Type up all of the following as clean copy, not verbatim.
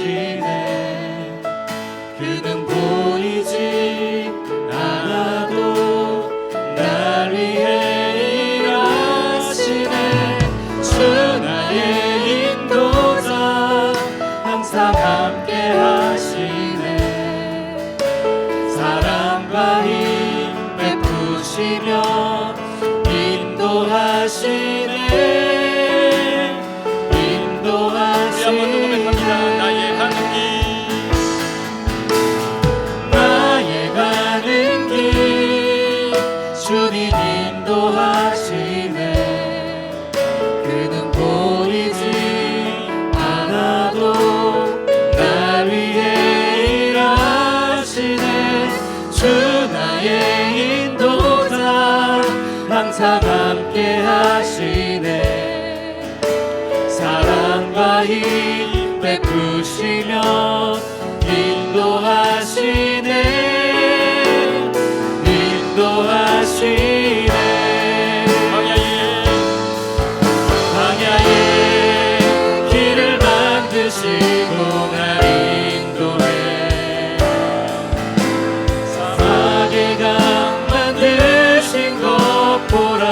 하시네. 그는 보이지 않아도 날 위해 일하시네. 주 나의 인도자 항상 함께 하시네. 사랑과 힘 베푸시며 인도하시네. 인도하시네. 우리 한번 더 고백합니다. 나의 가는 길, 나의 가는 길 주님 인도하시네. 그는 보이지 않아도 날 위해 일하시네. 주 나의 인도자 항상 함께 하시네. 사랑과 힘 베푸시며 인도하시네. 인도하시네. 광야에 길을 만드시고 날 인도해. 사막에 강 만드신 것 보라.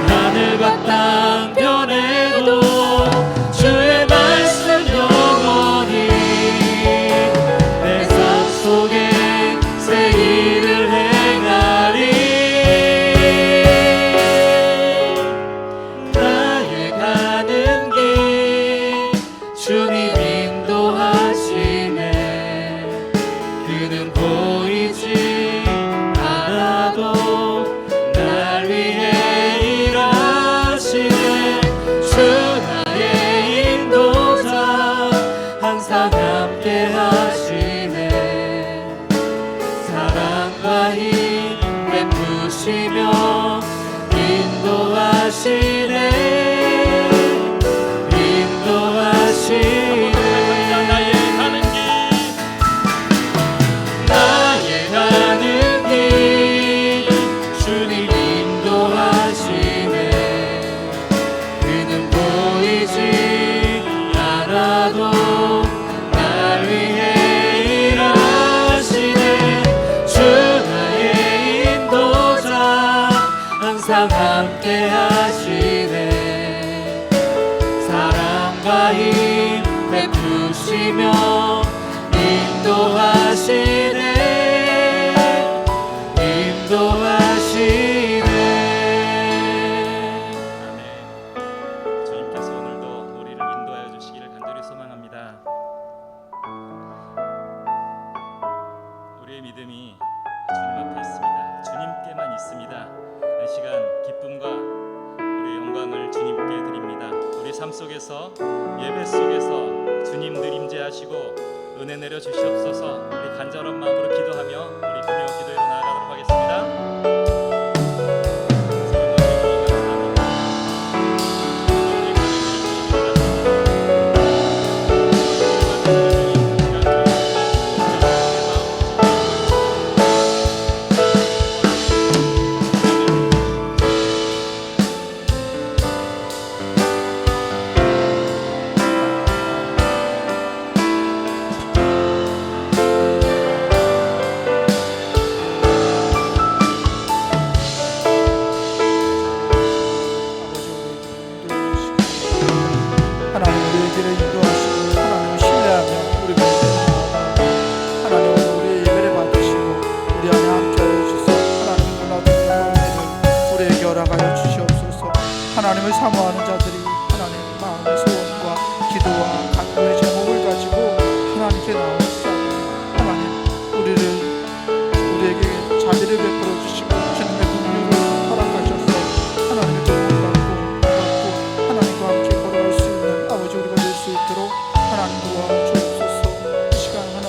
하늘과 땅 변해도 주의 말씀 영원히 내 삶 속에 새 일을 행하리. 나의 가는 길 주님 인도하시네. 그는 보이지 않아도 날 위해 일하시네. 주 나의 인도자 항상 함께 하시네. 사랑과 힘 베푸시며 인도하시네. 인도하시네. 나의 가는 길, 나의 가는 길 주님 인도하시네. 그는 보이지 않아도 날 위해 일하시네. 주 나의 인도자 항상 함께 하시네. 사랑과 힘 베푸시며 인도하시네. 인도하시네. 아멘. 주님께서 오늘도 우리를 인도하여 주시기를 간절히 소망합니다. 우리의 믿음이 주님 앞에 있습니다. 주님께만 있습니다. 이 시간 기쁨과 우리의 영광을 주님께 드립니다. 우리 삶 속에서, 예배 속에서 주님 늘 임재하시고 은혜 내려 주시옵소서. 우리 간절한 마음으로 기도하며 우리 분명 기도회로 나아가도록 하겠습니다. 하나님을 사모하는 자들이 하나님의 마음의 소원과 기도와 간구의 제목을 가지고 하나님께 나오시옵소서. 하나님 우리에게 자비를 베풀어 주시고 주님의 긍휼을 허락하셔서 하나님의 도움을 받고 하나님과 함께 걸어갈 수 있는 아버지 우리가 될 수 있도록 하나님 도와 주옵소서. 이 시간 하나님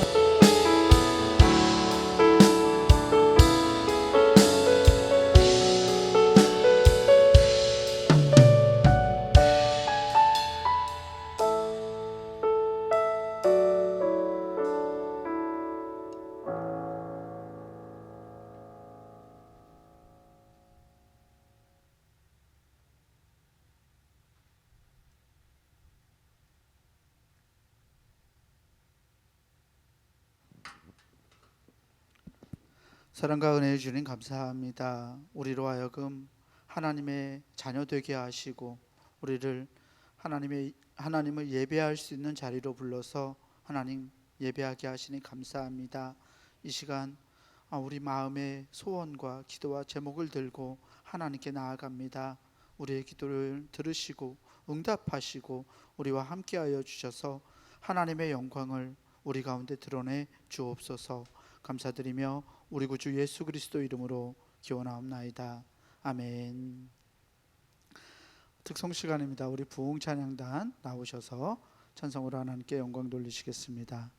사랑과 은혜의 주님 감사합니다. 우리로 하여금 하나님의 자녀 되게 하시고 우리를 하나님을 예배할 수 있는 자리로 불러서 하나님 예배하게 하시니 감사합니다. 이 시간 우리 마음의 소원과 기도와 제목을 들고 하나님께 나아갑니다. 우리의 기도를 들으시고 응답하시고 우리와 함께하여 주셔서 하나님의 영광을 우리 가운데 드러내 주옵소서. 감사드리며 우리 구주 예수 그리스도 이름으로 기원하옵나이다. 아멘. 특송 시간입니다. 우리 부흥 찬양단 나오셔서 찬송으로 하나님께 영광 돌리시겠습니다.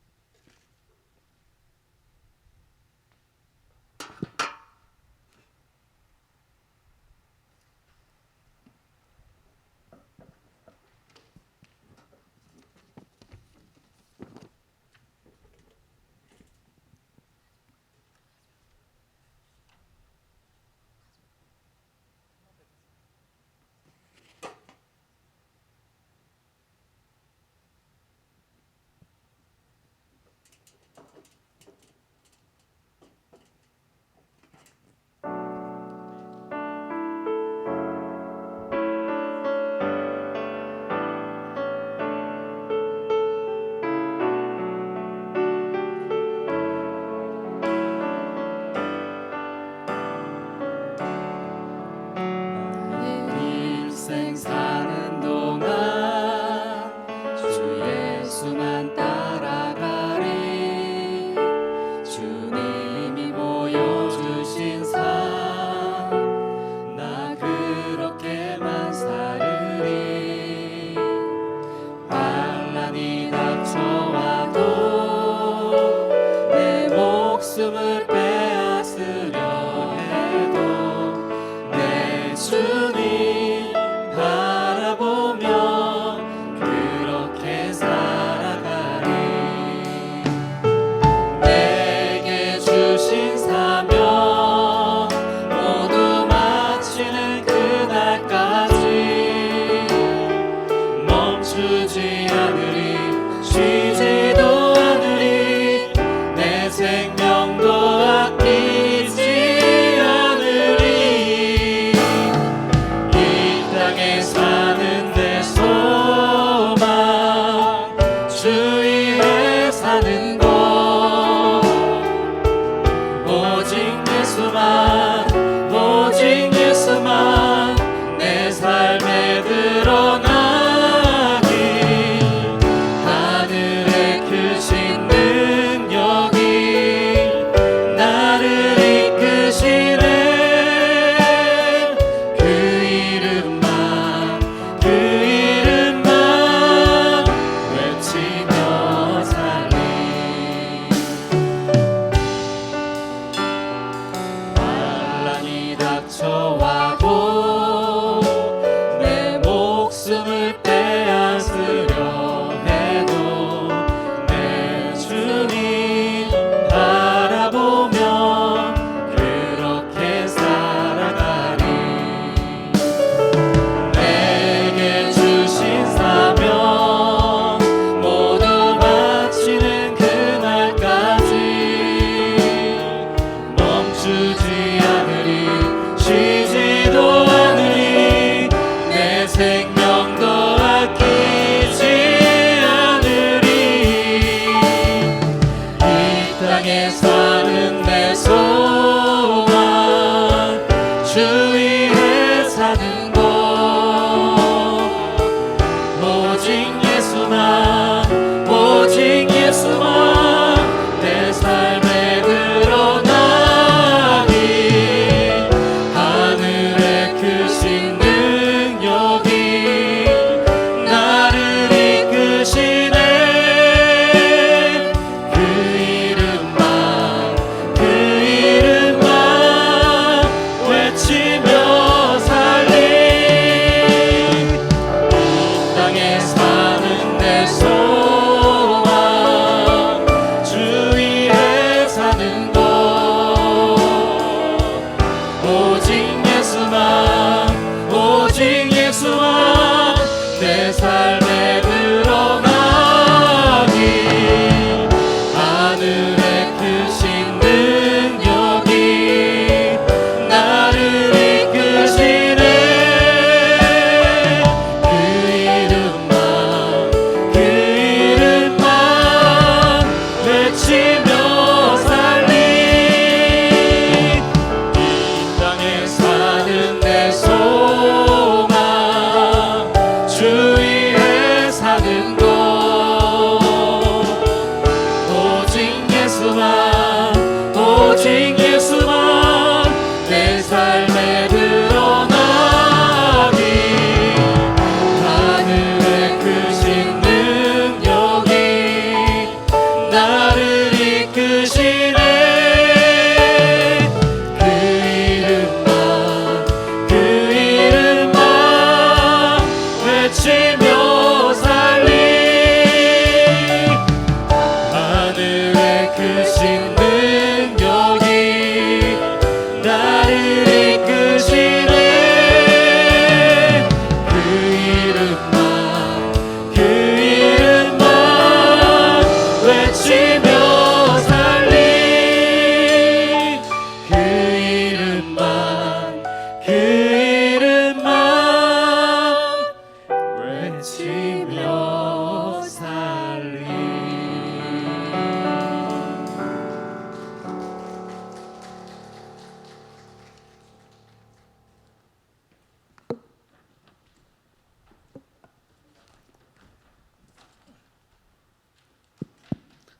하늘의 크신 능력이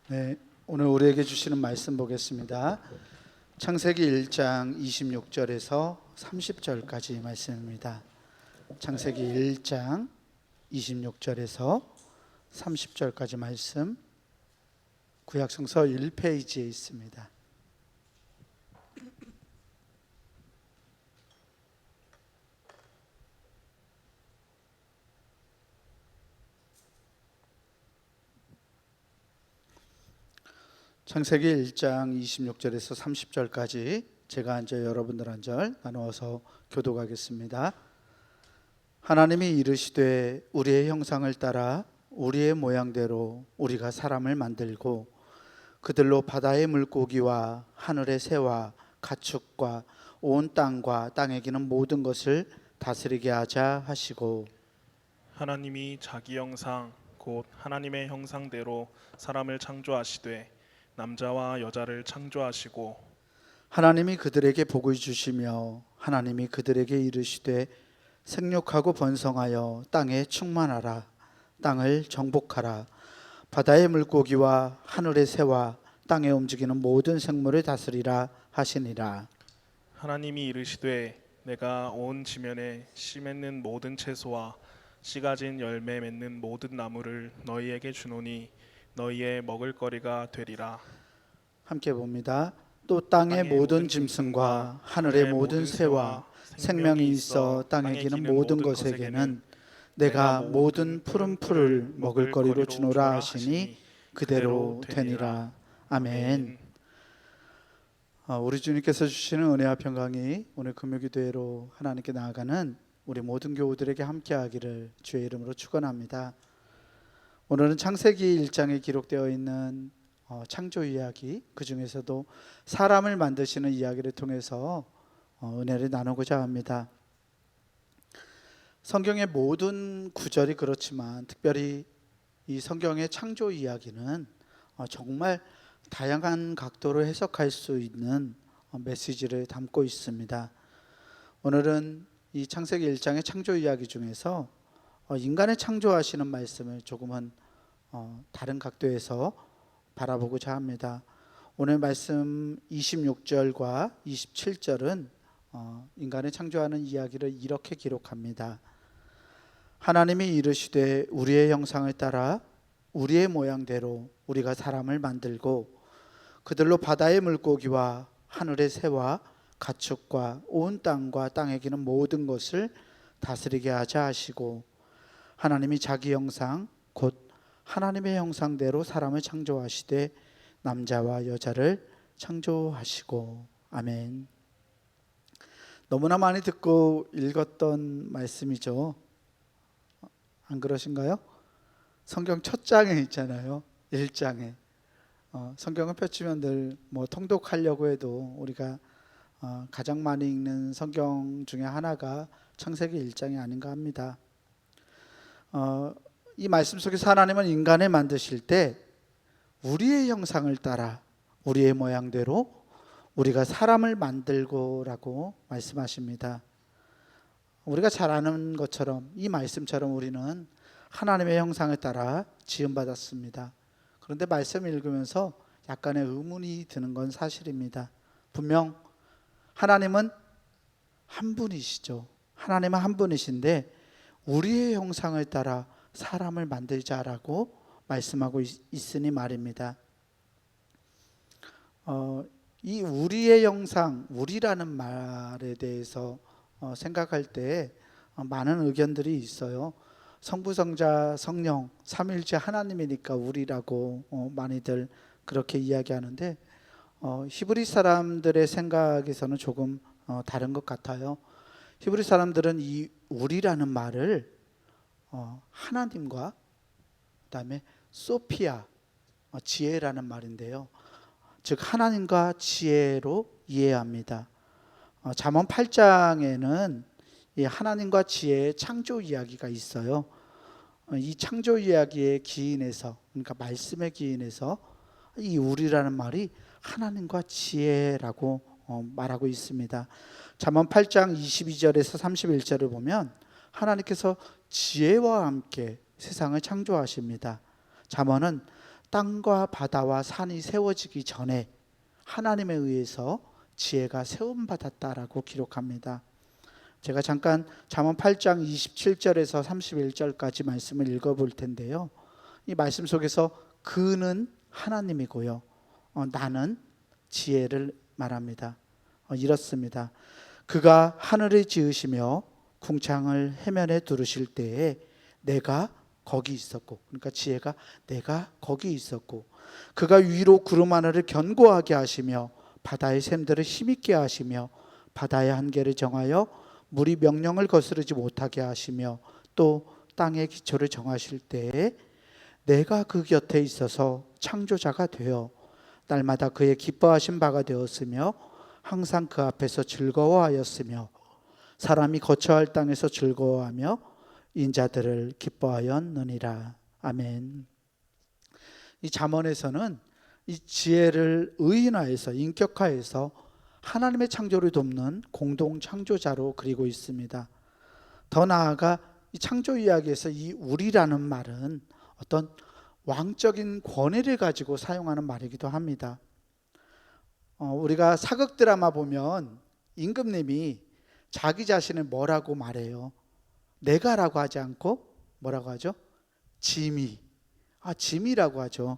네, 오늘 우리에게 주시는 말씀 보겠습니다. 창세기 1장 26절에서 30절까지 말씀입니다. 창세기 1장 26절에서 30절까지 말씀, 구약성서 1페이지에 있습니다. 창세기 1장 26절에서 30절까지 제가 한 절 여러분들 한 절 나누어서 교독하겠습니다. 하나님이 이르시되 우리의 형상을 따라 우리의 모양대로 우리가 사람을 만들고 그들로 바다의 물고기와 하늘의 새와 가축과 온 땅과 땅에 기는 모든 것을 다스리게 하자 하시고, 하나님이 자기 형상 곧 하나님의 형상대로 사람을 창조하시되 남자와 여자를 창조하시고, 하나님이 그들에게 복을 주시며 하나님이 그들에게 이르시되 생육하고 번성하여 땅에 충만하라. 땅을 정복하라. 바다의 물고기와 하늘의 새와 땅에 움직이는 모든 생물을 다스리라 하시니라. 하나님이 이르시되 내가 온 지면에 씨 맺는 모든 채소와 씨 가진 열매 맺는 모든 나무를 너희에게 주노니 너희의 먹을거리가 되리라. 함께 봅니다. 또 땅의 모든 짐승과 하늘의 모든 새와 생명이 있어 땅에 기는 모든 것에게는 내가 모든 푸른 풀을 먹을거리로 주노라 하시니 그대로 되니라. 아멘. 우리 주님께서 주시는 은혜와 평강이 오늘 금요기도회로 하나님께 나아가는 우리 모든 교우들에게 함께하기를 주의 이름으로 축원합니다. 오늘은 창세기 1장에 기록되어 있는 창조 이야기, 그 중에서도 사람을 만드시는 이야기를 통해서 은혜를 나누고자 합니다. 성경의 모든 구절이 그렇지만 특별히 이 성경의 창조 이야기는 정말 다양한 각도로 해석할 수 있는 메시지를 담고 있습니다. 오늘은 이 창세기 1장의 창조 이야기 중에서 인간을 창조하시는 말씀을 조금은 다른 각도에서 바라보고자 합니다. 오늘 말씀 26절과 27절은 인간을 창조하는 이야기를 이렇게 기록합니다. 하나님이 이르시되 우리의 형상을 따라 우리의 모양대로 우리가 사람을 만들고 그들로 바다의 물고기와 하늘의 새와 가축과 온 땅과 땅에 기는 모든 것을 다스리게 하자 하시고, 하나님이 자기 형상 곧 하나님의 형상대로 사람을 창조하시되 남자와 여자를 창조하시고. 아멘. 너무나 많이 듣고 읽었던 말씀이죠. 안 그러신가요? 성경 첫 장에 있잖아요. 1장에 성경을 펼치면 늘 통독하려고 해도 우리가 가장 많이 읽는 성경 중에 하나가 창세기 1장이 아닌가 합니다. 이 말씀 속에서 하나님은 인간을 만드실 때 우리의 형상을 따라 우리의 모양대로 우리가 사람을 만들고라고 말씀하십니다. 우리가 잘 아는 것처럼 이 말씀처럼 우리는 하나님의 형상을 따라 지음받았습니다. 그런데 말씀을 읽으면서 약간의 의문이 드는 건 사실입니다. 분명 하나님은 한 분이시죠. 하나님은 한 분이신데 우리의 형상을 따라 사람을 만들자라고 말씀하고 있으니 말입니다. 이 우리의 형상, 우리라는 말에 대해서 생각할 때 많은 의견들이 있어요. 성부, 성자, 성령 삼위일체 하나님이니까 우리라고 많이들 그렇게 이야기하는데 히브리 사람들의 생각에서는 조금 다른 것 같아요. 히브리 사람들은 이 우리라는 말을 하나님과 그다음에 소피아, 지혜라는 말인데요, 즉 하나님과 지혜로 이해합니다. 잠언 8장에는 이 하나님과 지혜의 창조 이야기가 있어요. 이 창조 이야기의 기인에서, 그러니까 말씀의 기인에서 이 우리라는 말이 하나님과 지혜라고 말하고 있습니다. 잠언 8장 22절에서 31절을 보면 하나님께서 지혜와 함께 세상을 창조하십니다. 잠언은 땅과 바다와 산이 세워지기 전에 하나님에 의해서 지혜가 세움받았다라고 기록합니다. 제가 잠깐 잠언 8장 27절에서 31절까지 말씀을 읽어볼 텐데요. 이 말씀 속에서 그는 하나님이고요, 나는 지혜를 말합니다. 이렇습니다. 그가 하늘을 지으시며 궁창을 해면에 두르실 때에 내가 거기 있었고, 그러니까 지혜가 내가 거기 있었고, 그가 위로 구름 하늘을 견고하게 하시며 바다의 샘들을 힘있게 하시며 바다의 한계를 정하여 물이 명령을 거스르지 못하게 하시며 또 땅의 기초를 정하실 때에 내가 그 곁에 있어서 창조자가 되어 날마다 그의 기뻐하신 바가 되었으며 항상 그 앞에서 즐거워하였으며 사람이 거처할 땅에서 즐거워하며 인자들을 기뻐하였느니라. 아멘. 이 잠언에서는 이 지혜를 의인화해서 인격화해서 하나님의 창조를 돕는 공동 창조자로 그리고 있습니다. 더 나아가 이 창조 이야기에서 이 우리라는 말은 어떤 왕적인 권위를 가지고 사용하는 말이기도 합니다. 우리가 사극 드라마 보면 임금님이 자기 자신을 뭐라고 말해요? 내가라고 하지 않고 뭐라고 하죠? 짐이. 짐이라고 하죠.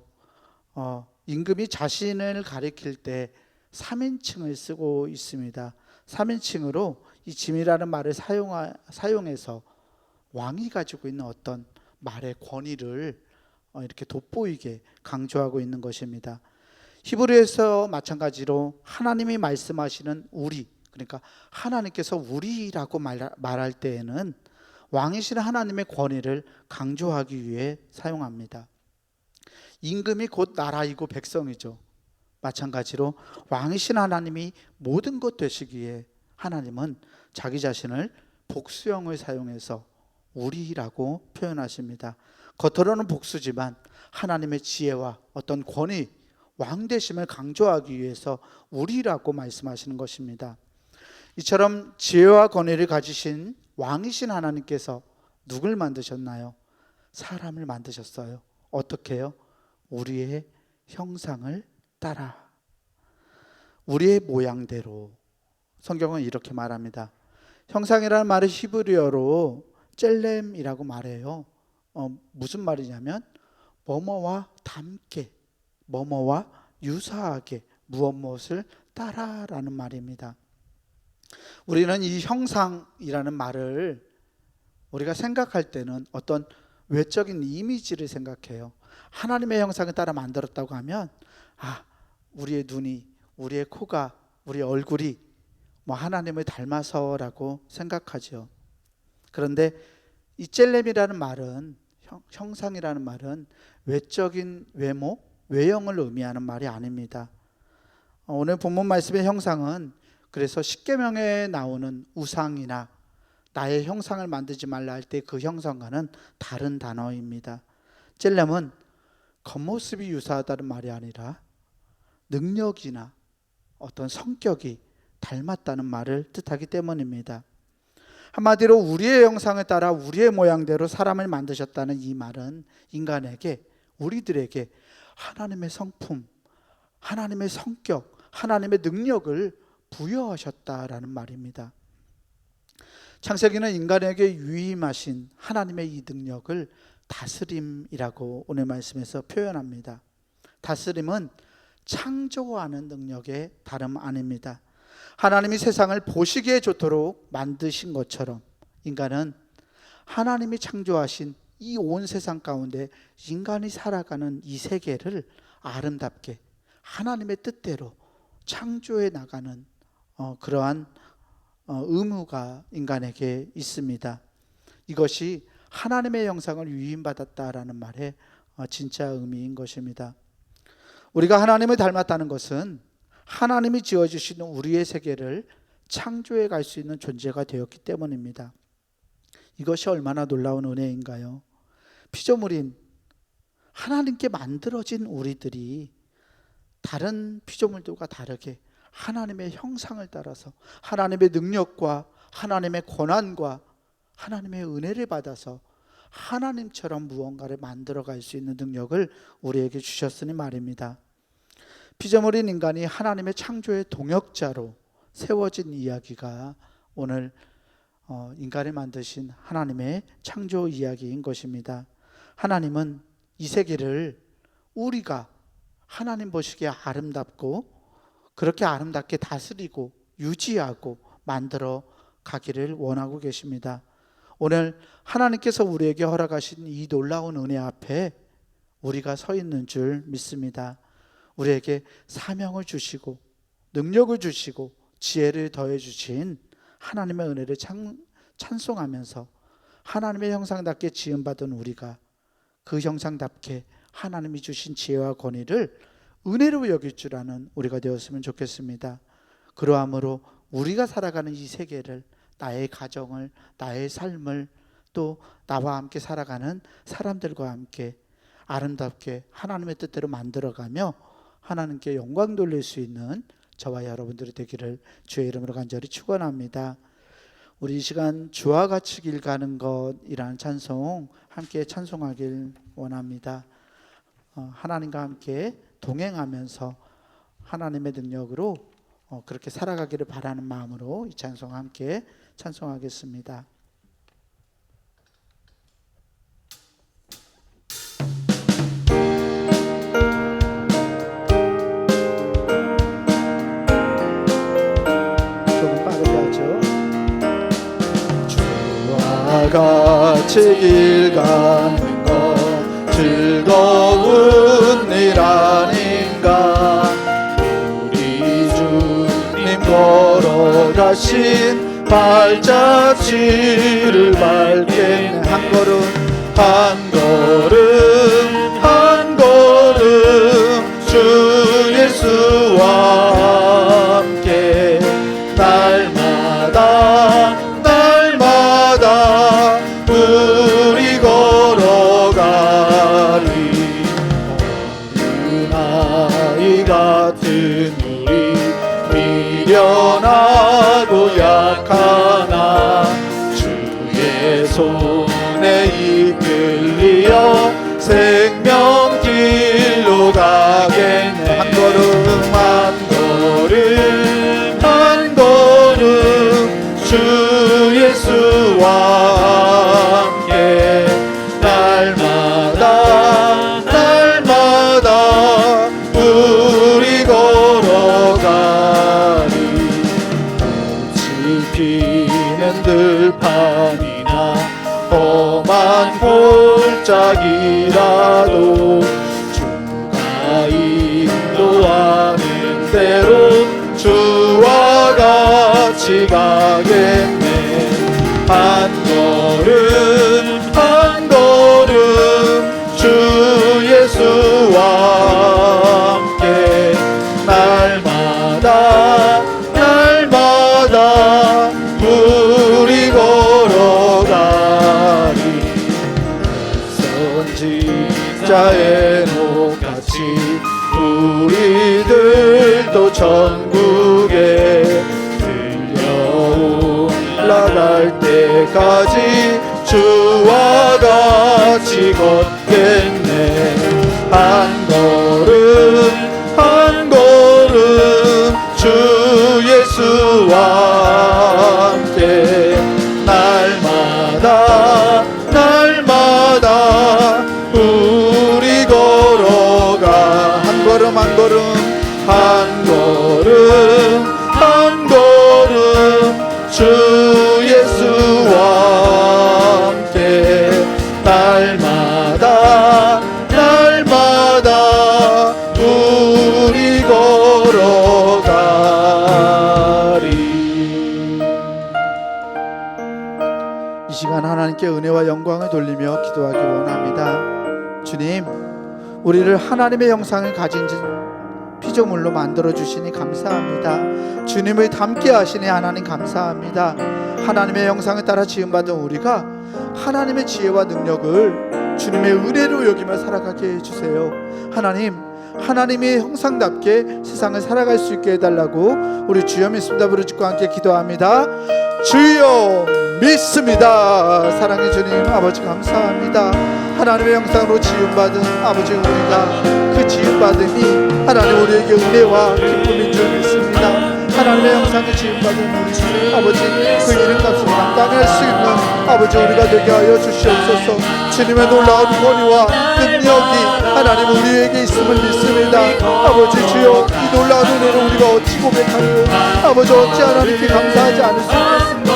임금이 자신을 가리킬 때 3인칭을 쓰고 있습니다. 3인칭으로 이 짐이라는 말을 사용해서 왕이 가지고 있는 어떤 말의 권위를 이렇게 돋보이게 강조하고 있는 것입니다. 히브리에서 마찬가지로 하나님이 말씀하시는 우리, 그러니까 하나님께서 우리라고 말할 때에는 왕이신 하나님의 권위를 강조하기 위해 사용합니다. 임금이 곧 나라이고 백성이죠. 마찬가지로 왕이신 하나님이 모든 것 되시기에 하나님은 자기 자신을 복수형을 사용해서 우리라고 표현하십니다. 겉으로는 복수지만 하나님의 지혜와 어떤 권위, 왕되심을 강조하기 위해서 우리라고 말씀하시는 것입니다. 이처럼 지혜와 권위를 가지신 왕이신 하나님께서 누굴 만드셨나요? 사람을 만드셨어요. 어떻게 해요? 우리의 형상을 따라, 우리의 모양대로. 성경은 이렇게 말합니다. 형상이라는 말을 히브리어로 젤렘이라고 말해요. 무슨 말이냐면 뭐뭐와 닮게, 뭐뭐와 유사하게, 무엇을 따라라는 말입니다. 우리는 이 형상이라는 말을 우리가 생각할 때는 어떤 외적인 이미지를 생각해요. 하나님의 형상을 따라 만들었다고 하면 우리의 눈이, 우리의 코가, 우리의 얼굴이 하나님을 닮아서라고 생각하죠. 그런데 이 젤렘이라는 말은, 형상이라는 말은 외적인 외모, 외형을 의미하는 말이 아닙니다. 오늘 본문 말씀의 형상은 그래서 십계명에 나오는 우상이나 나의 형상을 만들지 말라 할 때 그 형상과는 다른 단어입니다. 젤렘은 겉모습이 유사하다는 말이 아니라 능력이나 어떤 성격이 닮았다는 말을 뜻하기 때문입니다. 한마디로 우리의 형상을 따라 우리의 모양대로 사람을 만드셨다는 이 말은 인간에게, 우리들에게 하나님의 성품, 하나님의 성격, 하나님의 능력을 부여하셨다라는 말입니다. 창세기는 인간에게 유임하신 하나님의 이 능력을 다스림이라고 오늘 말씀에서 표현합니다. 다스림은 창조하는 능력의 다름 아닙니다. 하나님이 세상을 보시기에 좋도록 만드신 것처럼 인간은 하나님이 창조하신 이 온 세상 가운데 인간이 살아가는 이 세계를 아름답게 하나님의 뜻대로 창조해 나가는 그러한 의무가 인간에게 있습니다. 이것이 하나님의 형상을 위임받았다라는 말의 진짜 의미인 것입니다. 우리가 하나님을 닮았다는 것은 하나님이 지어주시는 우리의 세계를 창조해 갈 수 있는 존재가 되었기 때문입니다. 이것이 얼마나 놀라운 은혜인가요? 피조물인 하나님께 만들어진 우리들이 다른 피조물들과 다르게 하나님의 형상을 따라서 하나님의 능력과 하나님의 권한과 하나님의 은혜를 받아서 하나님처럼 무언가를 만들어갈 수 있는 능력을 우리에게 주셨으니 말입니다. 피조물인 인간이 하나님의 창조의 동역자로 세워진 이야기가 오늘 인간을 만드신 하나님의 창조 이야기인 것입니다. 하나님은 이 세계를 우리가 하나님 보시기에 아름답고 그렇게 아름답게 다스리고 유지하고 만들어 가기를 원하고 계십니다. 오늘 하나님께서 우리에게 허락하신 이 놀라운 은혜 앞에 우리가 서 있는 줄 믿습니다. 우리에게 사명을 주시고 능력을 주시고 지혜를 더해 주신 하나님의 은혜를 찬송하면서 하나님의 형상답게 지음받은 우리가 그 형상답게 하나님이 주신 지혜와 권위를 은혜로 여길 줄 아는 우리가 되었으면 좋겠습니다. 그러함으로 우리가 살아가는 이 세계를, 나의 가정을, 나의 삶을, 또 나와 함께 살아가는 사람들과 함께 아름답게 하나님의 뜻대로 만들어가며 하나님께 영광 돌릴 수 있는 저와 여러분들이 되기를 주의 이름으로 간절히 축원합니다. 우리 이 시간 주와 같이 길 가는 것이라는 찬송 함께 찬송하길 원합니다. 하나님과 함께 동행하면서 하나님의 능력으로 그렇게 살아가기를 바라는 마음으로 이 찬송 함께 찬송하겠습니다. 조금 빠르게 하죠. 주와 같이 길 가는 것 즐거운 일 아닌가. 우리 주님 걸어가신 발자취를 밟게 한 걸음 한 걸음 한 걸음 주 예수와 함께 날마다 날마다 우리 걸어가리. 어린아이 같은 우리 미련하고 약하나 주의 손에 이끌리어 생명길로 가겠네. 한 걸음 한 걸음 한 걸음 주 예수와 함께 날마다 날마다 우리 걸어가리. 꽃이 피는 들판이나 험한 골짜기라도 주가 인도하는 대로 주와 같이 가겠네. 한 걸음 한 걸음 주 예수와 함께 날마다 날마다 우리 걸어가리. 선지자의 녹같이 우리들도 천국에 올라갈 때까지 주와 같이 걷겠네. 한 걸음 한 걸음 주 예수와 함께 날마다 날마다 우리 걸어가. 한 걸음 한 걸음 한 걸음 한 걸음 주 예수와 함께 날마다 날마다 우리 걸어가리. 이 시간 하나님께 은혜와 영광을 돌리며 기도하기 원합니다. 주님, 우리를 하나님의 형상을 가진 피조물로 만들어 주시니 감사합니다. 주님을 닮게 하시니 하나님 감사합니다. 하나님의 형상을 따라 지음받은 우리가 하나님의 지혜와 능력을 주님의 은혜로 여기며 살아가게 해주세요. 하나님, 하나님의 형상답게 세상을 살아갈 수 있게 해달라고 우리 주여 믿습니다 부르짖고 함께 기도합니다. 주여 믿습니다. 사랑의 주님 아버지 감사합니다. 하나님의 형상으로 지음받은 아버지 우리가 그 지음받음이 하나님 우리에게 은혜와 기쁨인 줄 믿습니다. 하나님의 형상에 지음받은 우리 아버지 그 이름값을 감당할 수 있는 아버지 우리가 되게 하여 주시옵소서. 주님의 놀라운 권위와 능력이 하나님 우리에게 있음을 믿습니다. 아버지 주여 이 놀라운 은혜를 우리가 어찌 고백하며 아버지 어찌 하나님께 감사하지 않을 수 있겠습니까?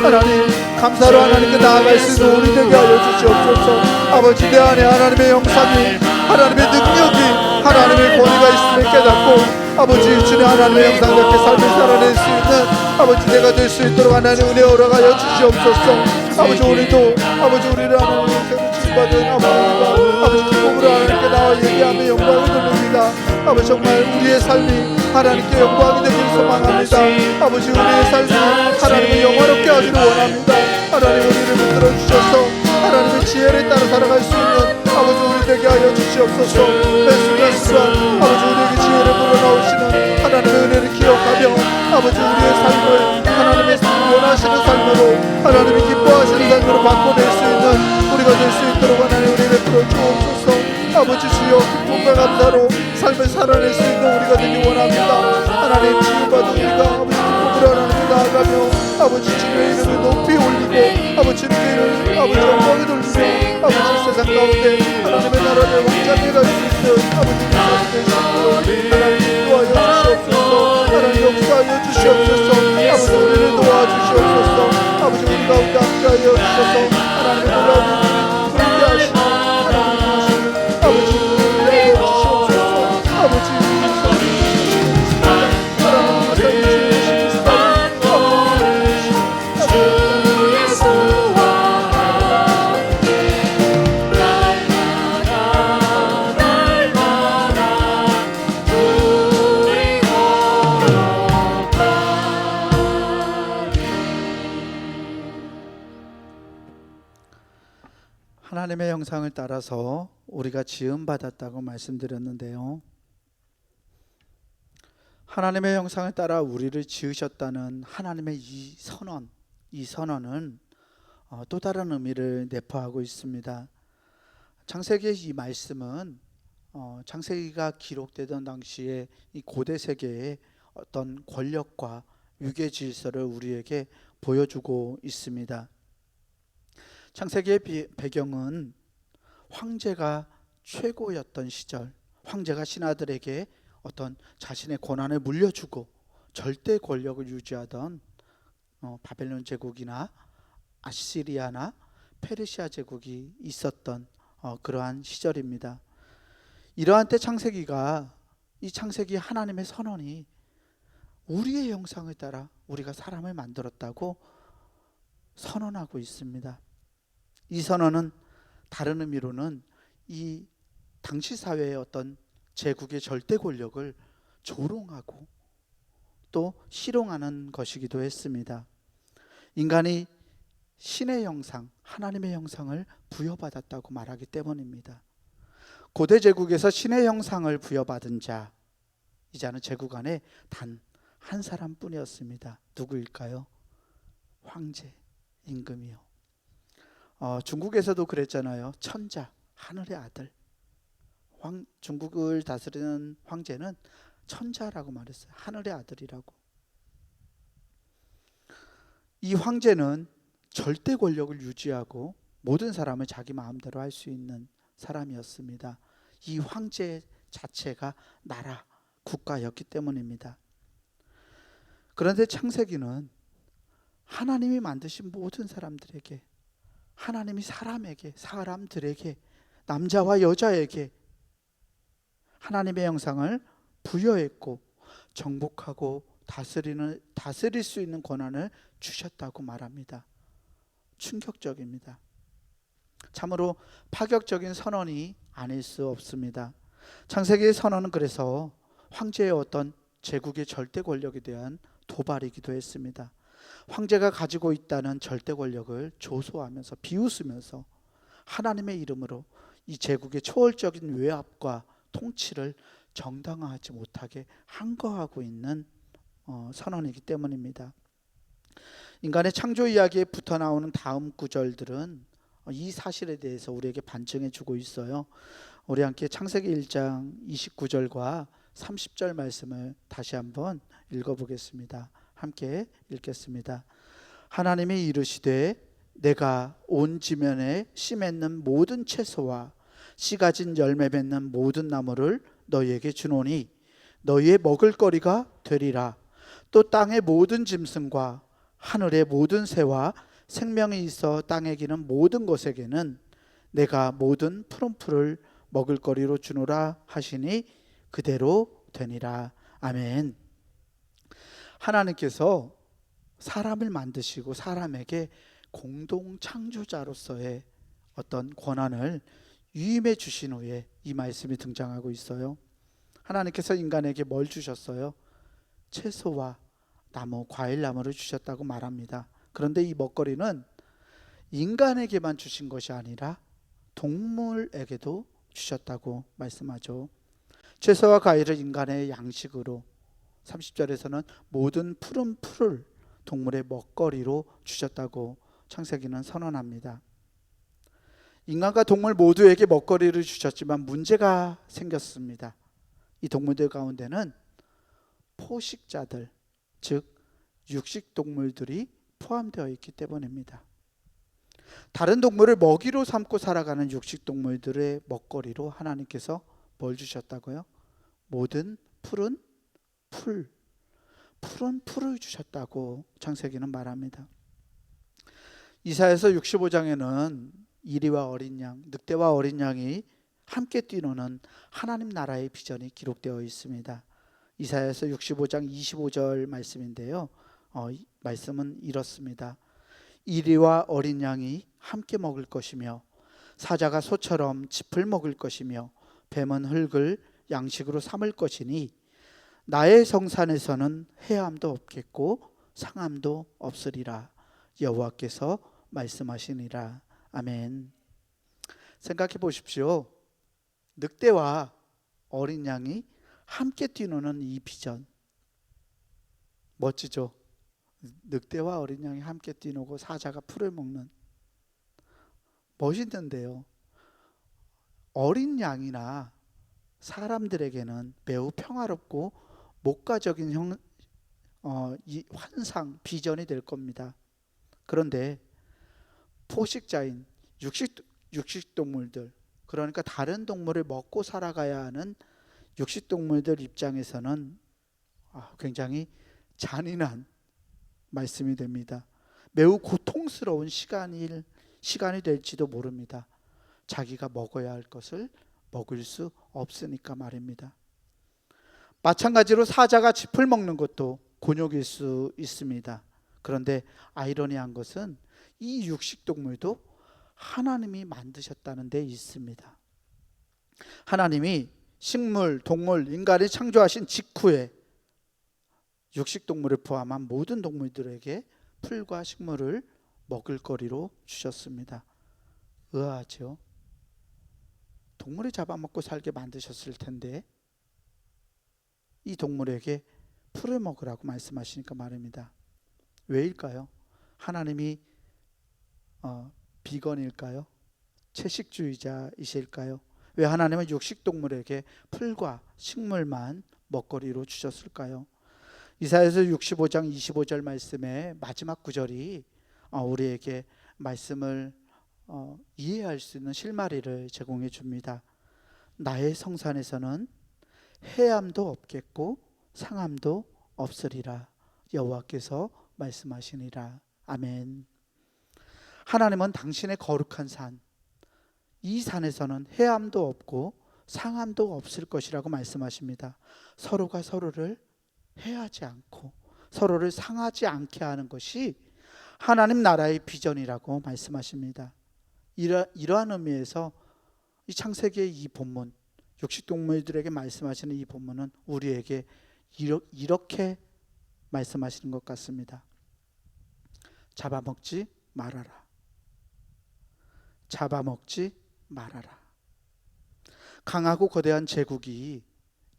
하나님 감사로 하나님께 나아갈 수 있는 우리 되게 하여 주시옵소서. 아버지 내 안에 하나님의 형상이 하나님의 능력이 하나님의 권위가 있음을 깨닫고 아버지 주님 하나님의 형상답게 삶을 살아낼 수 있는 아버지 내가 될 수 있도록 하나님 은혜 허락하여 주시옵소서. 아버지 우리도 아버지 우리를 하나님의 형상으로 지음받은 아버지 기쁨으로 하나님께 나와 얘기하며 영광을 돌립니다. 아버지 정말 우리의 삶이 하나님께 영광이 되길 소망합니다. 아버지 우리의 삶이 하나님을 영화롭게 하기를 원합니다. 하나님 우리를 붙들어 주셔서 하나님의 지혜를 따라 살아갈 수 있는 아버지 우리 되게 하여 주시옵소서. 매 순간 아버지 우리에게 지혜를 불어넣으시는 하나님의 은혜를 기억하며 아버지 우리의 삶을 하나님의 원하시는 삶으로 하나님이 기뻐하시는 삶으로 바꿔낼 수 있는 우리가 될 수 있도록 하나님 우리 베풀어 주옵소서. 아버지 주여 기쁨과 감사로 삶을 살아낼 수 있는 우리가 되기 원합니다. 하나님 지음받은 우리가 아버지 기쁨으로 하나님께 나아가며 아버지 주님의 이름을 높이 올리고 아버지 주님의 이름을 아버지 영광을 돌리며 아버지 세상 가운데 하나님의 나라를 왕자에 갈 수 있는 아버지 우리 될 수 있도록 하나님 인도하여 주시옵소서. 하나님 역사하여 주시옵소서. 아버지 우리를 도와주시옵소서. 아버지 우리 가운데 함께하여 주셔서 하나님의 놀라운 일을 그렇게 하시고 하나님 아버지 은혜를 주시옵소서. 아버지 하나님의 형상을 따라서 우리가 지음받았다고 말씀드렸는데요. 하나님의 형상을 따라 우리를 지으셨다는 하나님의 이 선언은 또 다른 의미를 내포하고 있습니다. 창세기의 이 말씀은 창세기가 기록되던 당시에 이 고대 세계의 어떤 권력과 유괴 질서를 우리에게 보여주고 있습니다. 창세기의 배경은 황제가 최고였던 시절, 황제가 신하들에게 어떤 자신의 권한을 물려주고 절대 권력을 유지하던 바벨론 제국이나 아시리아나 페르시아 제국이 있었던 그러한 시절입니다. 이러한 때 이 창세기 하나님의 선언이 우리의 형상을 따라 우리가 사람을 만들었다고 선언하고 있습니다. 이 선언은 다른 의미로는 이 당시 사회의 어떤 제국의 절대 권력을 조롱하고 또 희롱하는 것이기도 했습니다. 인간이 신의 형상, 하나님의 형상을 부여받았다고 말하기 때문입니다. 고대 제국에서 신의 형상을 부여받은 자, 이자는 제국 안에 단 한 사람뿐이었습니다. 누구일까요? 황제, 임금이요. 중국에서도 그랬잖아요. 천자, 하늘의 아들. 중국을 다스리는 황제는 천자라고 말했어요. 하늘의 아들이라고. 이 황제는 절대 권력을 유지하고 모든 사람을 자기 마음대로 할 수 있는 사람이었습니다. 이 황제 자체가 나라, 국가였기 때문입니다. 그런데 창세기는 하나님이 만드신 모든 사람들에게, 하나님이 사람들에게, 남자와 여자에게 하나님의 형상을 부여했고 정복하고 다스릴 수 있는 권한을 주셨다고 말합니다. 충격적입니다. 참으로 파격적인 선언이 아닐 수 없습니다. 창세기의 선언은 그래서 황제의 어떤 제국의 절대 권력에 대한 도발이기도 했습니다. 황제가 가지고 있다는 절대 권력을 조소하면서 비웃으면서 하나님의 이름으로 이 제국의 초월적인 외압과 통치를 정당화하지 못하게 항거하고 있는 선언이기 때문입니다. 인간의 창조 이야기에 붙어 나오는 다음 구절들은 이 사실에 대해서 우리에게 반증해 주고 있어요. 우리 함께 창세기 1장 29절과 30절 말씀을 다시 한번 읽어보겠습니다. 함께 읽겠습니다. 하나님이 이르시되 내가 온 지면에 씨 맺는 모든 채소와 씨 가진 열매 맺는 모든 나무를 너희에게 주노니 너희의 먹을거리가 되리라. 또 땅의 모든 짐승과 하늘의 모든 새와 생명이 있어 땅에 기는 모든 것에게는 내가 모든 푸른 풀을 먹을거리로 주노라 하시니 그대로 되니라. 아멘. 하나님께서 사람을 만드시고 사람에게 공동 창조자로서의 어떤 권한을 위임해 주신 후에 이 말씀이 등장하고 있어요. 하나님께서 인간에게 뭘 주셨어요? 채소와 나무, 과일나무를 주셨다고 말합니다. 그런데 이 먹거리는 인간에게만 주신 것이 아니라 동물에게도 주셨다고 말씀하죠. 채소와 과일을 인간의 양식으로, 30절에서는 모든 푸른 풀을 동물의 먹거리로 주셨다고 창세기는 선언합니다. 인간과 동물 모두에게 먹거리를 주셨지만 문제가 생겼습니다. 이 동물들 가운데는 포식자들, 즉 육식동물들이 포함되어 있기 때문입니다. 다른 동물을 먹이로 삼고 살아가는 육식동물들의 먹거리로 하나님께서 뭘 주셨다고요? 모든 푸른 풀을 주셨다고 창세기는 말합니다. 이사야서 65장에는 이리와 어린 양, 늑대와 어린 양이 함께 뛰노는 하나님 나라의 비전이 기록되어 있습니다. 이사야서 65장 25절 말씀인데요. 말씀은 이렇습니다. 이리와 어린 양이 함께 먹을 것이며 사자가 소처럼 짚을 먹을 것이며 뱀은 흙을 양식으로 삼을 것이니 나의 성산에서는 해함도 없겠고 상함도 없으리라. 여호와께서 말씀하시니라. 아멘. 생각해 보십시오. 늑대와 어린 양이 함께 뛰노는 이 비전 멋지죠? 늑대와 어린 양이 함께 뛰노고 사자가 풀을 먹는, 멋있는데요. 어린 양이나 사람들에게는 매우 평화롭고 목가적인 이 환상, 비전이 될 겁니다. 그런데 포식자인 육식동물들, 그러니까 다른 동물을 먹고 살아가야 하는 육식동물들 입장에서는 굉장히 잔인한 말씀이 됩니다. 매우 고통스러운 시간이 될지도 모릅니다. 자기가 먹어야 할 것을 먹을 수 없으니까 말입니다. 마찬가지로 사자가 짚을 먹는 것도 곤욕일 수 있습니다. 그런데 아이러니한 것은 이 육식동물도 하나님이 만드셨다는 데 있습니다. 하나님이 식물, 동물, 인간을 창조하신 직후에 육식동물을 포함한 모든 동물들에게 풀과 식물을 먹을 거리로 주셨습니다. 의아하죠? 동물이 잡아먹고 살게 만드셨을 텐데 이 동물에게 풀을 먹으라고 말씀하시니까 말입니다. 왜일까요? 하나님이 비건일까요? 채식주의자이실까요? 왜 하나님은 육식동물에게 풀과 식물만 먹거리로 주셨을까요? 이사야서 65장 25절 말씀의 마지막 구절이 우리에게 말씀을 이해할 수 있는 실마리를 제공해 줍니다. 나의 성산에서는 해함도 없겠고 상함도 없으리라. 여호와께서 말씀하시니라. 아멘. 하나님은 당신의 거룩한 산, 이 산에서는 해함도 없고 상함도 없을 것이라고 말씀하십니다. 서로가 서로를 해하지 않고 서로를 상하지 않게 하는 것이 하나님 나라의 비전이라고 말씀하십니다. 이러한 의미에서 이 창세기의 이 본문, 육식동물들에게 말씀하시는 이 본문은 우리에게 이렇게 말씀하시는 것 같습니다. 잡아먹지 말아라. 잡아먹지 말아라. 강하고 거대한 제국이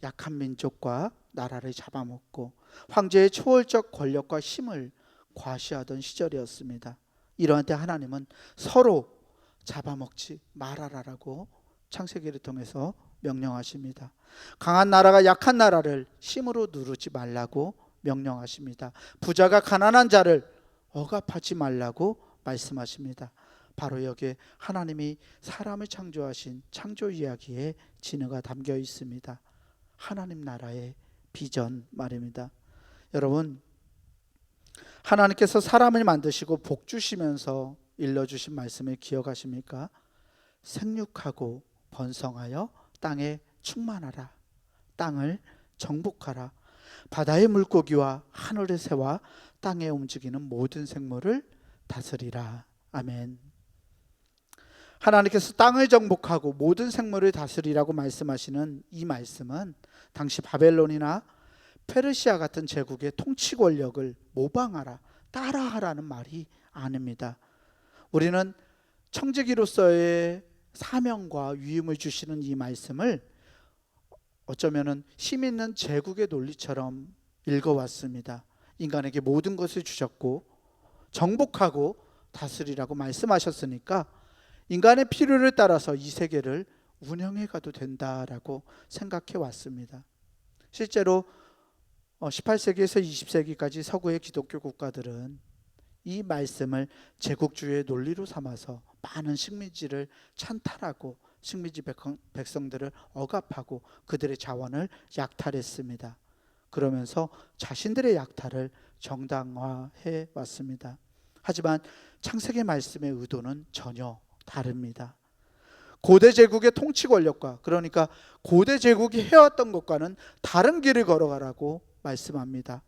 약한 민족과 나라를 잡아먹고 황제의 초월적 권력과 힘을 과시하던 시절이었습니다. 이러한 때 하나님은 서로 잡아먹지 말아라라고 창세기를 통해서 명령하십니다. 강한 나라가 약한 나라를 힘으로 누르지 말라고 명령하십니다. 부자가 가난한 자를 억압하지 말라고 말씀하십니다. 바로 여기에 하나님이 사람을 창조하신 창조 이야기의 진화가 담겨 있습니다. 하나님 나라의 비전 말입니다. 여러분, 하나님께서 사람을 만드시고 복 주시면서 일러주신 말씀을 기억하십니까? 생육하고 번성하여 땅에 충만하라. 땅을 정복하라. 바다의 물고기와 하늘의 새와 땅에 움직이는 모든 생물을 다스리라. 아멘. 하나님께서 땅을 정복하고 모든 생물을 다스리라고 말씀하시는 이 말씀은 당시 바벨론이나 페르시아 같은 제국의 통치 권력을 모방하라, 따라하라는 말이 아닙니다. 우리는 청지기로서의 사명과 위임을 주시는 이 말씀을 어쩌면은 힘 있는 제국의 논리처럼 읽어왔습니다. 인간에게 모든 것을 주셨고 정복하고 다스리라고 말씀하셨으니까 인간의 필요를 따라서 이 세계를 운영해 가도 된다라고 생각해 왔습니다. 실제로 18세기에서 20세기까지 서구의 기독교 국가들은 이 말씀을 제국주의의 논리로 삼아서 많은 식민지를 찬탈하고 식민지 백성들을 억압하고 그들의 자원을 약탈했습니다. 그러면서 자신들의 약탈을 정당화해 왔습니다. 하지만 창세기 말씀의 의도는 전혀 다릅니다. 고대 제국의 통치 권력과, 그러니까 고대 제국이 해왔던 것과는 다른 길을 걸어가라고 말씀합니다.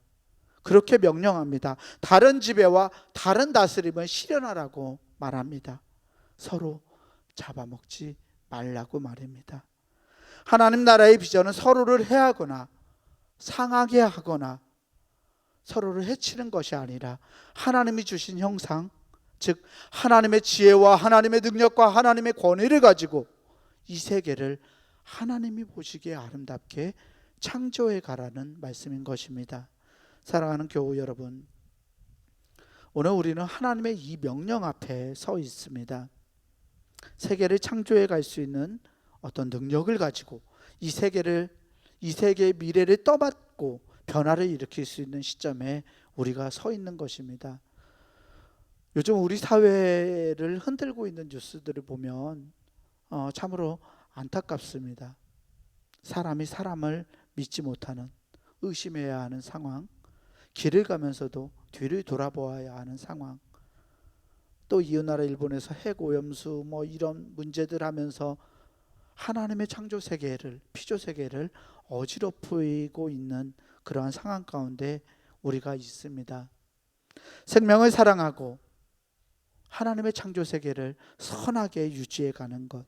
그렇게 명령합니다. 다른 지배와 다른 다스림을 실현하라고 말합니다. 서로 잡아먹지 말라고 말입니다. 하나님 나라의 비전은 서로를 해하거나 상하게 하거나 서로를 해치는 것이 아니라 하나님이 주신 형상, 즉 하나님의 지혜와 하나님의 능력과 하나님의 권위를 가지고 이 세계를 하나님이 보시기에 아름답게 창조해 가라는 말씀인 것입니다. 사랑하는 교우 여러분, 오늘 우리는 하나님의 이 명령 앞에 서 있습니다. 세계를 창조해 갈 수 있는 어떤 능력을 가지고 이 세계의 미래를 떠받고 변화를 일으킬 수 있는 시점에 우리가 서 있는 것입니다. 요즘 우리 사회를 흔들고 있는 뉴스들을 보면 참으로 안타깝습니다. 사람이 사람을 믿지 못하는, 의심해야 하는 상황, 길을 가면서도 뒤를 돌아보아야 하는 상황, 또 이웃나라 일본에서 핵오염수 이런 문제들 하면서 하나님의 창조 세계를, 피조 세계를 어지럽히고 있는 그러한 상황 가운데 우리가 있습니다. 생명을 사랑하고 하나님의 창조 세계를 선하게 유지해 가는 것,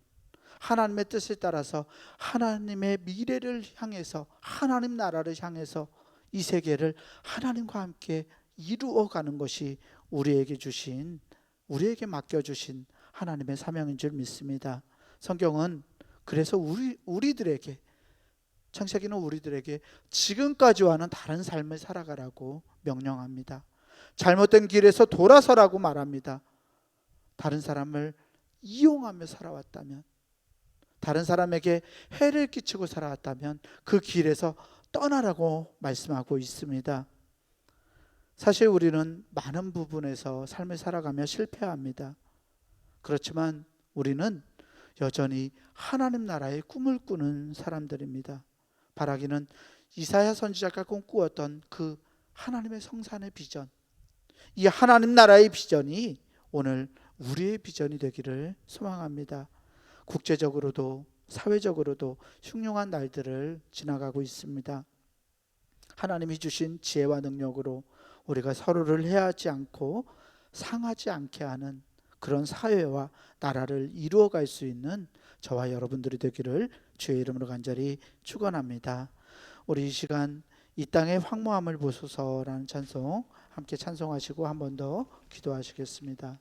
하나님의 뜻을 따라서 하나님의 미래를 향해서, 하나님 나라를 향해서 이 세계를 하나님과 함께 이루어가는 것이 우리에게 맡겨주신 하나님의 사명인 줄 믿습니다. 성경은 그래서 우리들에게, 창세기는 우리들에게 지금까지와는 다른 삶을 살아가라고 명령합니다. 잘못된 길에서 돌아서라고 말합니다. 다른 사람을 이용하며 살아왔다면, 다른 사람에게 해를 끼치고 살아왔다면 그 길에서 떠나라고 말씀하고 있습니다. 사실 우리는 많은 부분에서 삶을 살아가며 실패합니다. 그렇지만 우리는 여전히 하나님 나라의 꿈을 꾸는 사람들입니다. 바라기는 이사야 선지자가 꿈꾸었던 그 하나님의 성산의 비전, 이 하나님 나라의 비전이 오늘 우리의 비전이 되기를 소망합니다. 국제적으로도 사회적으로도 흉흉한 날들을 지나가고 있습니다. 하나님이 주신 지혜와 능력으로 우리가 서로를 해하지 않고 상하지 않게 하는 그런 사회와 나라를 이루어갈 수 있는 저와 여러분들이 되기를 주의 이름으로 간절히 축원합니다. 우리 이 시간 이 땅의 황무함을 보소서라는 찬송 함께 찬송하시고 한 번 더 기도하시겠습니다.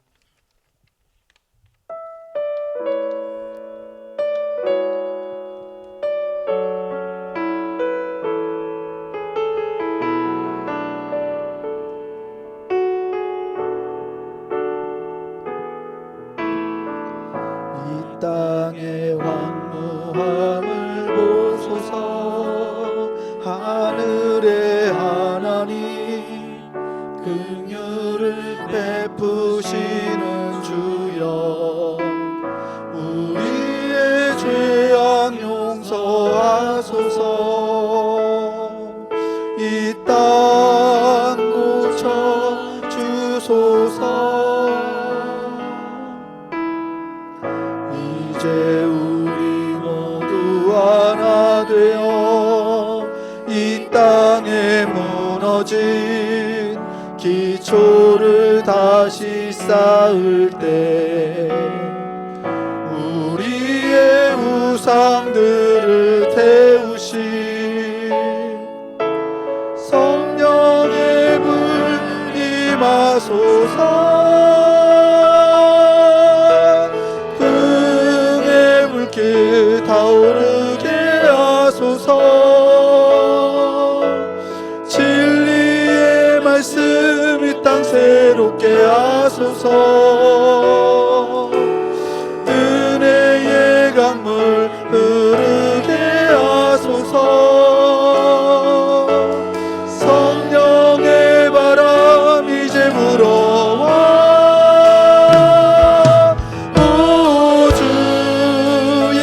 땅의 황무함을 보소서. 하늘의 하나님 긍휼을 베푸시는 주여, 우리의 죄악 용서하소서. 이 땅 고쳐 주소서. 이제 우리 모두 하나 되어 이 땅에 무너진 기초를 다시 쌓을 때 우리의 우상들을 태우신 성령의 불 임하소서. 흥의 불길 타오르게 하소서. 진리의 말씀 이 땅 새롭게 하소서. 은혜의 강물 흐르게 하소서. 성령의 바람 이제 불어와. 오 주의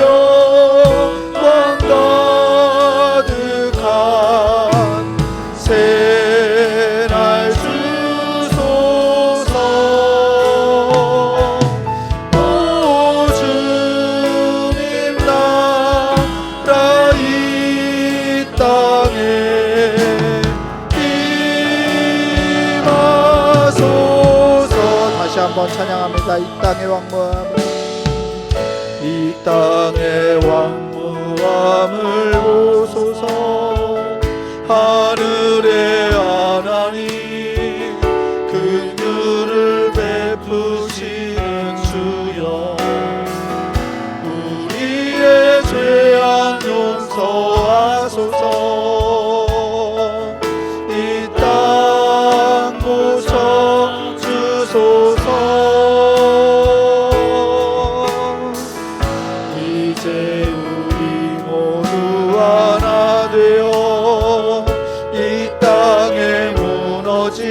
영광 가득한 새날 주소서. 오 주님 나라 이 땅에 임하소서. 다시 한번 찬양합니다. 이 땅의 왕무함을, 이 땅의 왕무함을 보소서. 하늘의 하나님 긍휼을 베푸시는 주여, 우리의 죄악 용서하소서. 이 땅 고쳐 주소서. 이제 우리 모두 하나 되어 이 땅에 무너진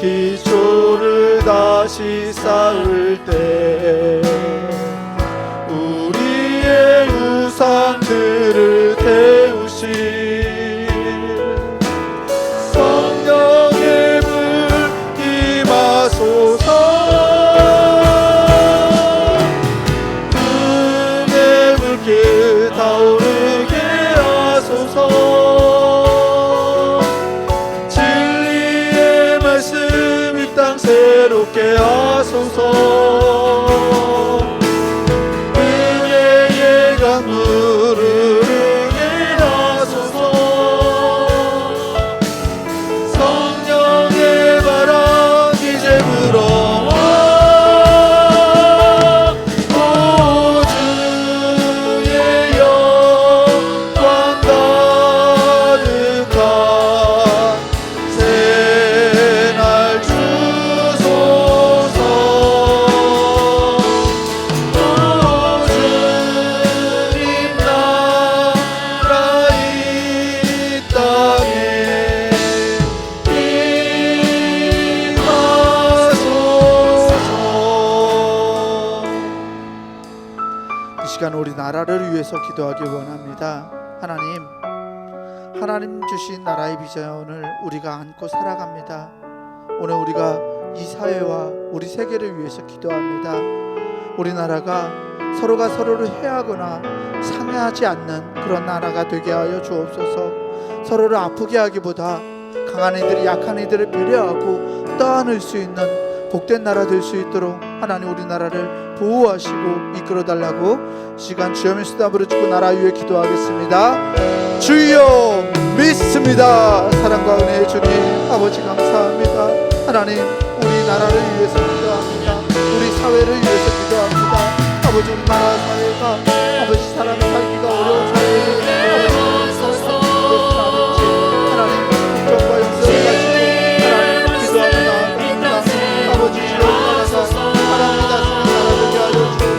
기초를 다시 쌓을 때 우리의 우상들을 태우신 성령의 불 임하소서. 흥의 불길 타오르게 하소서. 진리의 말씀 이 땅 새롭게 하소서. 은혜의 강물 흐르게 하소서. 성령의 바람 이제 불어와. 오 주의 영광 가득한 새날 주소서. 오 주님 나라 이 땅에 임하소서. 이 시간 우리 나라를 위해서 기도하기 원합니다. 하나님 주신 나라의 비전을 우리가 안고 살아갑니다. 오늘 우리가 이 사회와 우리 세계를 위해서 기도합니다. 우리나라가 서로가 서로를 해하거나 상해하지 않는 그런 나라가 되게 하여 주옵소서. 서로를 아프게 하기보다 강한 이들이 약한 이들을 배려하고 떠안을 수 있는 복된 나라 될 수 있도록 하나님 우리나라를 보호하시고 이끌어달라고 시간 주여 수다 부르짖고 나라 위에 기도하겠습니다. 주여 믿습니다. 사랑과 은혜의 주님 아버지 감사합니다. 하나님 우리 나라를 위해서 기도합니다. 우리 사회를 위해서 기도합니다. 아버지 우리나라 사회가 아버지 사람이 살기가 어려운 사회를 하나님 국정과 역사를 가지고 하나님 기도하며 나아갑니다. 아버지 주여 나라가 하나님 다스리는 나라 되게 하여 주옵소서.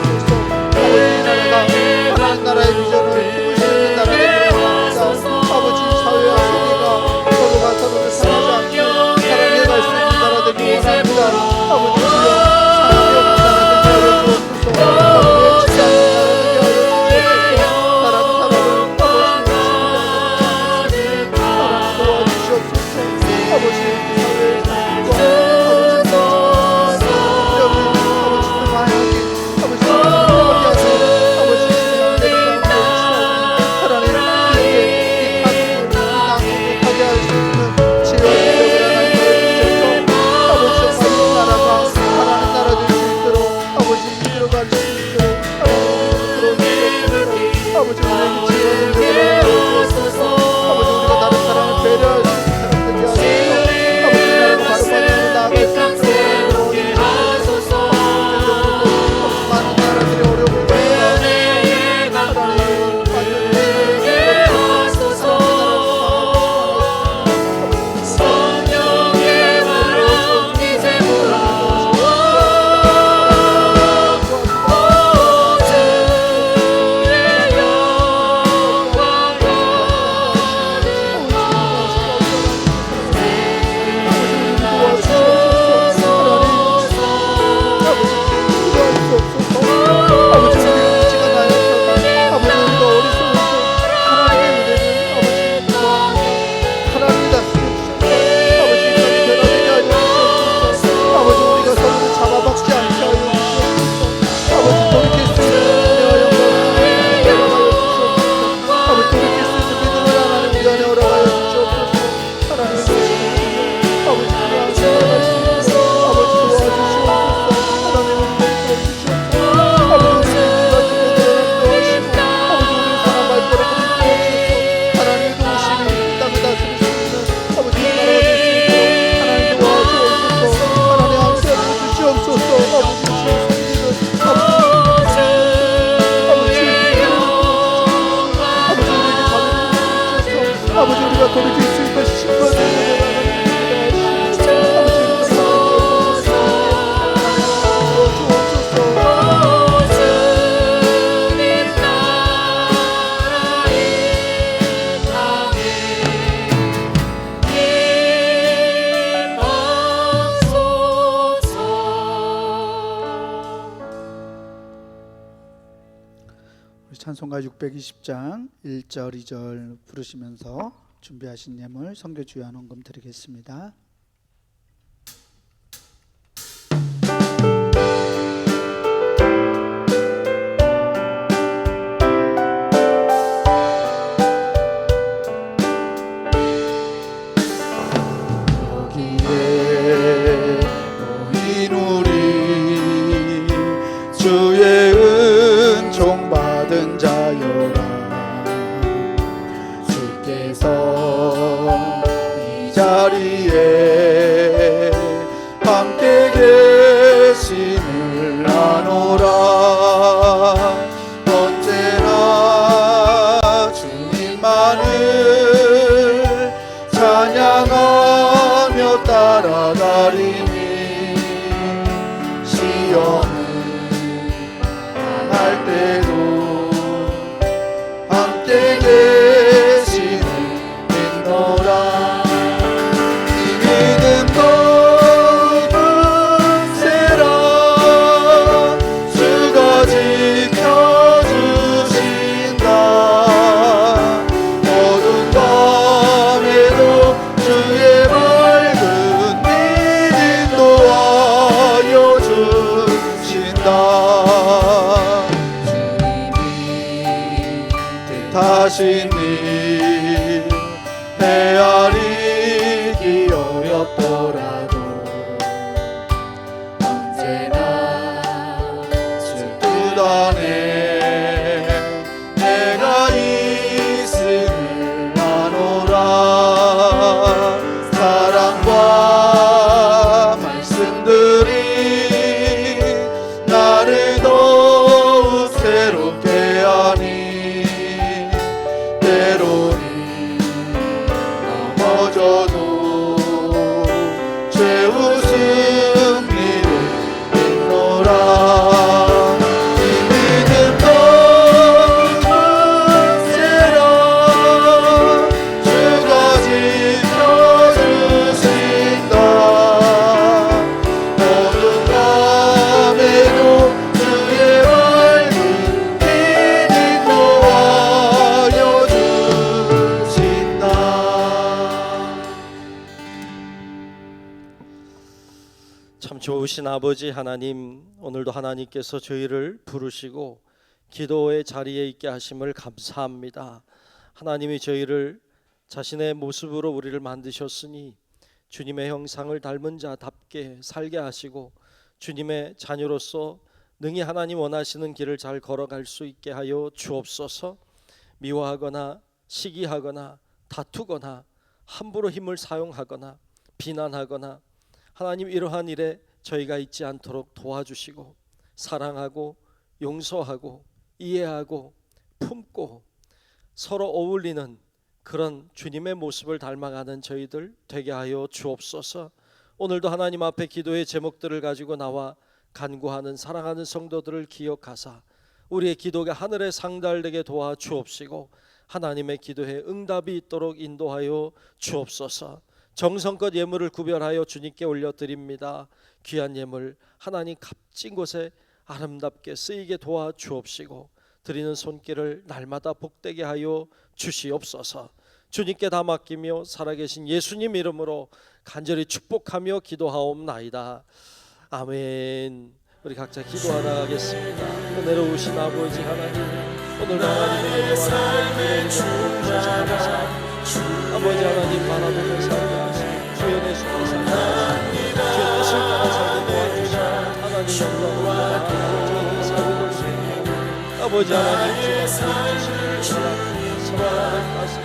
찬송가 620장 1절 2절 부르시면서 준비하신 예물 선교 주연 헌금 드리겠습니다. 여기에 모인 우리 주의 은총 받은 자여라. 주께서 이 자리에 함께 계심을 아노라. 언제나 주님만을 찬양하며 따라다니니 시험을 당할 때도 함께 계시는 믿노라. 이 믿음 거듭세라. 주가 지켜주신다. 어두운 밤에도 주의 밝은 빛 인도하여 주신다. 뜻하신 일 헤아리기 어렵더라도 언제나 주 뜻 안에 내가 있음을 아노라. 사랑과 말씀들이 나를 더욱 새롭게 하니 내 참 좋으신 아버지 하나님, 오늘도 하나님께서 저희를 부르시고 기도의 자리에 있게 하심을 감사합니다. 하나님이 저희를 자신의 모습으로 우리를 만드셨으니 주님의 형상을 닮은 자답게 살게 하시고 주님의 자녀로서 능히 하나님 원하시는 길을 잘 걸어갈 수 있게 하여 주옵소서. 미워하거나 시기하거나 다투거나 함부로 힘을 사용하거나 비난하거나 하나님 이러한 일에 저희가 있지 않도록 도와주시고 사랑하고 용서하고 이해하고 품고 서로 어울리는 그런 주님의 모습을 닮아가는 저희들 되게 하여 주옵소서. 오늘도 하나님 앞에 기도의 제목들을 가지고 나와 간구하는 사랑하는 성도들을 기억하사 우리의 기도가 하늘에 상달되게 도와 주옵시고 하나님의 기도에 응답이 있도록 인도하여 주옵소서. 정성껏 예물을 구별하여 주님께 올려드립니다. 귀한 예물 하나님 값진 곳에 아름답게 쓰이게 도와 주옵시고 드리는 손길을 날마다 복되게 하여 주시옵소서. 주님께 다 맡기며 살아계신 예수님 이름으로 간절히 축복하며 기도하옵나이다. 아멘. 우리 각자 기도하다 가겠습니다. 은혜로우신 아버지 하나님, 오늘도 하나님의 삶의 주자가 아버지 하나님 바라보며 살게 하시고 주의 은혜 속에 살게 하시고 주의 뜻을 따라 살게 도와주시고 하나님 영광을 받고 저희의 삶을 돌리시고 아버지 하나님 주의 주시는 사랑 서로 하나님 말씀